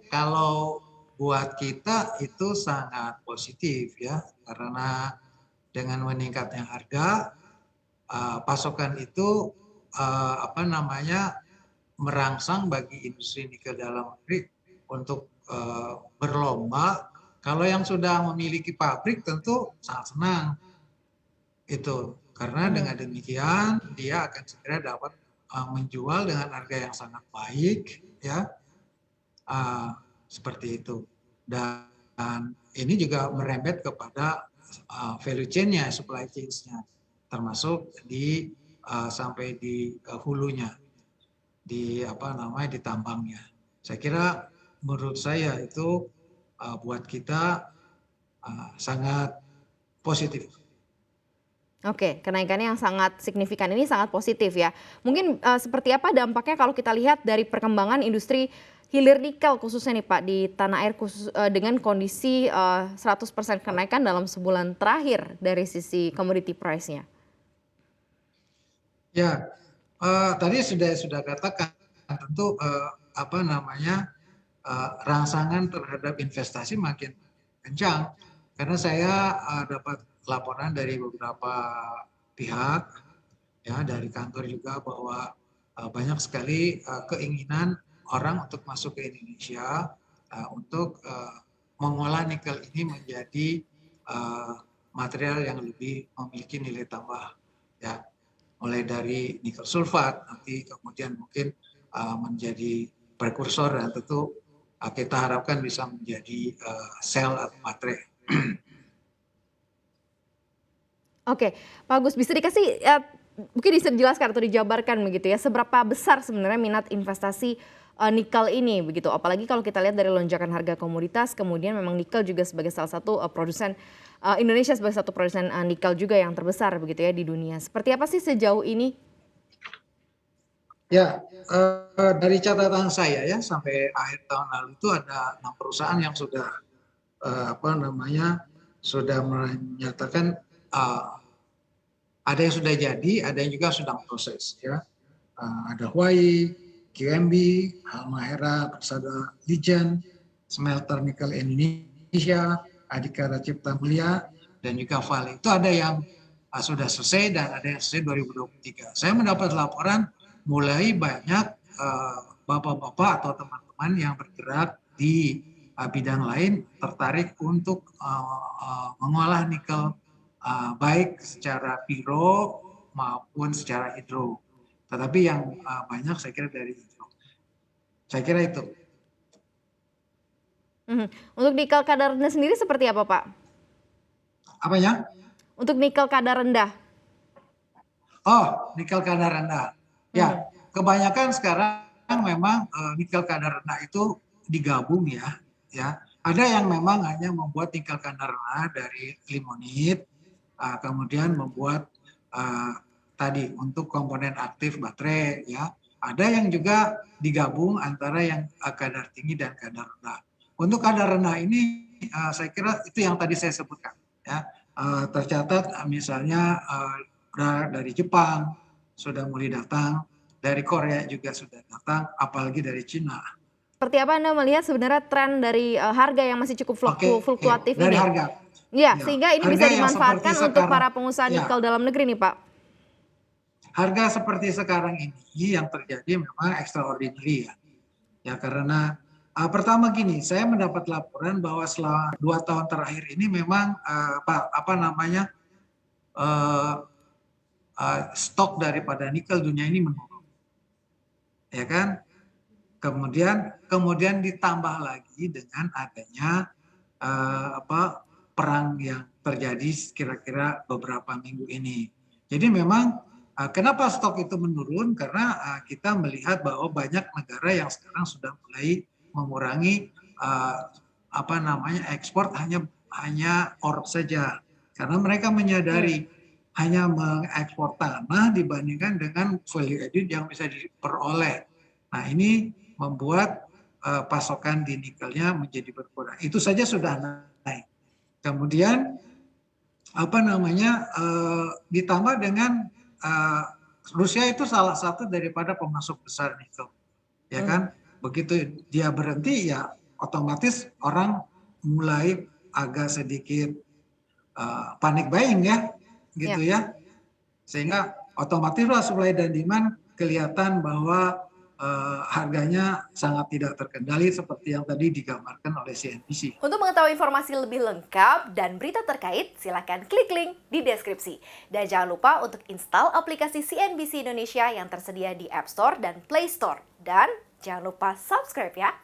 kalau buat kita itu sangat positif ya, karena dengan meningkatnya harga, pasokan itu, apa namanya, merangsang bagi industri nikel dalam negeri untuk, berlomba. Kalau yang sudah memiliki pabrik tentu sangat senang, itu. Karena Mhm. dengan demikian dia akan segera dapat, menjual dengan harga yang sangat baik ya, eee, seperti itu. Dan ini juga merembet kepada, value chain-nya, supply chains-nya, termasuk di, sampai di, hulunya, di apa namanya, di tambangnya. Saya kira menurut saya itu, buat kita, sangat positif. Oke, kenaikannya yang sangat signifikan ini sangat positif ya. Mungkin, seperti apa dampaknya kalau kita lihat dari perkembangan industri hilir nikel khususnya nih Pak di tanah air dengan kondisi, 100% kenaikan dalam sebulan terakhir dari sisi commodity price-nya? Ya, tadi sudah katakan tentu, apa namanya, rangsangan terhadap investasi makin kencang. Karena saya, dapat laporan dari beberapa pihak, ya dari kantor juga bahwa, banyak sekali, keinginan orang untuk masuk ke Indonesia, untuk, mengolah nikel ini menjadi, material yang lebih memiliki nilai tambah, ya. Mulai dari nikel sulfat, nanti kemudian mungkin, menjadi prekursor dan tentu, kita harapkan bisa menjadi, sel atau baterai. Oke, Pak Agus bisa dikasih, mungkin bisa dijelaskan atau dijabarkan begitu ya, seberapa besar sebenarnya minat investasi, nikel ini begitu? Apalagi kalau kita lihat dari lonjakan harga komoditas, kemudian memang nikel juga sebagai salah satu, produsen, Indonesia sebagai satu produsen, nikel juga yang terbesar begitu ya di dunia. Seperti apa sih sejauh ini? Ya, dari catatan saya ya sampai akhir tahun lalu itu ada 6 perusahaan yang sudah, apa namanya, sudah menyatakan, ada yang sudah jadi, ada yang juga sedang proses ya. Ada Huai, QMB, Halmahera, Persada Lijan, Smelter Nikel Indonesia, Adhikara Cipta Mulia, dan juga Vale. Itu ada yang, sudah selesai dan ada yang selesai 2023. Saya mendapat laporan mulai banyak, bapak-bapak atau teman-teman yang bergerak di, bidang lain tertarik untuk, mengolah nikel, baik secara piro maupun secara hidro. Tetapi yang, banyak saya kira dari hidro. Saya kira itu. Mhm. Untuk nikel kadar rendah sendiri seperti apa, Pak? Apanya? Untuk nikel kadar rendah? Oh, nikel kadar rendah. Mhm. Ya, kebanyakan sekarang memang, nikel kadar rendah itu digabung ya, ya. Ada yang memang hanya membuat nikel kadar rendah dari limonit, kemudian membuat, eee, tadi untuk komponen aktif baterai ya. Ada yang juga digabung antara yang, kadar tinggi dan kadar rendah. Untuk kadar rendah ini, saya kira itu yang tadi saya sebutkan ya, tercatat, misalnya, dari Jepang sudah mulai datang, dari Korea juga sudah datang, apalagi dari Cina. Seperti apa Anda melihat sebenarnya tren dari, harga yang masih cukup Oke, fluktuatif dari ini? harga. Iya, Ya, sehingga ini harga bisa yang seperti dimanfaatkan untuk sekarang para pengusaha ya, nikel dalam negeri nih, Pak? harga seperti sekarang ini yang terjadi memang extraordinary ya. Ya karena, pertama gini, saya mendapat laporan bahwa selama 2 tahun terakhir ini memang, apa namanya, eee stok daripada nikel dunia ini menurun, ya kan? Kemudian ditambah lagi dengan adanya, apa, perang yang terjadi kira-kira beberapa minggu ini. Jadi memang, kenapa stok itu menurun? Karena, kita melihat bahwa banyak negara yang sekarang sudah mulai mengurangi, apa namanya, ekspor hanya ore saja. Karena mereka Mmm. menyadari hanya mengekspor tanah dibandingkan dengan value added yang bisa diperoleh. Nah ini membuat, pasokan di nikelnya menjadi berkurang. Itu saja sudah naik. Kemudian apa namanya, ditambah dengan, Rusia itu salah satu daripada pemasok besar nikel, ya Mhm. kan. begitu dia berhenti ya otomatis orang mulai agak sedikit panic buying ya, gitu ya. Sehingga otomatis lah supply dan demand kelihatan bahwa harganya sangat tidak terkendali seperti yang tadi digambarkan oleh CNBC. Untuk mengetahui informasi lebih lengkap dan berita terkait, silakan klik link di deskripsi. Dan jangan lupa untuk install aplikasi CNBC Indonesia yang tersedia di App Store dan Play Store. Dan jangan lupa subscribe ya.